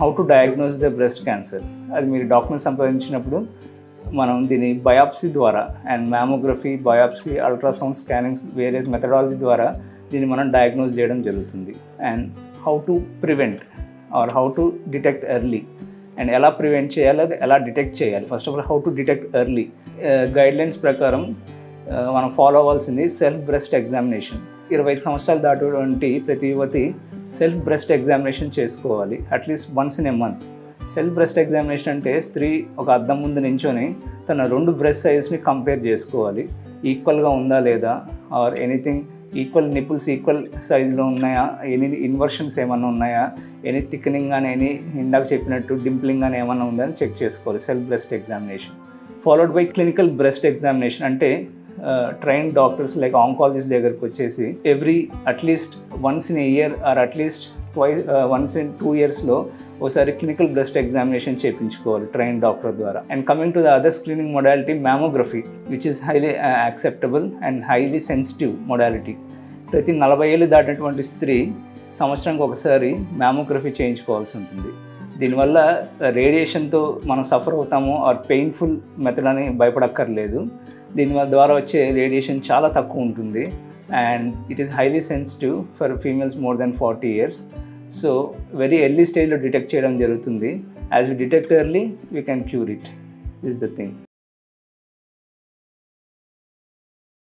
How to diagnose the breast cancer. అది మీరు డాక్టర్ని సంప్రదించినప్పుడు మనం దీన్ని బయాప్సీ ద్వారా and mammography, biopsy, ultrasound, scannings various methodology ద్వారా దీన్ని మనం డయాగ్నోస్ చేయడం జరుగుతుంది. And how to prevent or how to detect early and ఎలా ప్రివెంట్ చేయాలి, అది ఎలా డిటెక్ట్ చేయాలి. First of all how to detect early guidelines ప్రకారం మనం ఫాలో అవ్వాల్సింది సెల్ఫ్ బ్రెస్ట్ ఎగ్జామినేషన్. 25 సంవత్సరాలు దాటటువంటి ప్రతి యువతి సెల్ఫ్ బ్రెస్ట్ ఎగ్జామినేషన్ చేసుకోవాలి at least once in a month. Self breast examination అంటే స్త్రీ ఒక అద్దం ముందు నించొని తన 2 బ్రెస్ట్ సైజ్ని కంపేర్ చేసుకోవాలి. ఈక్వల్గా ఉందా లేదా, or anything equal nipples equal సైజులో ఉన్నాయా, ఎనీ ఇన్వర్షన్స్ ఏమైనా ఉన్నాయా, ఎనీ థిక్నింగ్ కానీ ఎనీ ఇందాక చెప్పినట్టు డింప్లింగ్ కానీ ఏమైనా ఉందని చెక్ చేసుకోవాలి. Self breast examination followed by clinical breast examination. అంటే ట్రైన్ డాక్టర్స్ లైక్ ఆంకాలజిస్ట్ దగ్గరకు వచ్చేసి every at least once in a year are at least once in 2 yearsలో ఒకసారి క్లినికల్ బ్రెస్ట్ ఎగ్జామినేషన్ చేయించుకోవాలి ట్రైన్ డాక్టర్ ద్వారా. And coming to the other screening modality mammography, which is highly acceptable and highly sensitive modality. ప్రతి 40 ఏళ్ళు దాటినటువంటి స్త్రీ సంవత్సరానికి ఒకసారి mammography చేయించుకోవాల్సి ఉంటుంది. దీనివల్ల రేడియేషన్తో మనం సఫర్ అవుతాము ఆర్ పెయిన్ఫుల్ మెథడ్ అని భయపడక్కర్లేదు. దీని ద్వారా వచ్చే రేడియేషన్ చాలా తక్కువ ఉంటుంది and it is highly sensitive for females more then 40 years. So very early స్టేజ్లో డిటెక్ట్ చేయడం జరుగుతుంది. As we detect early we can cure it. This the thing.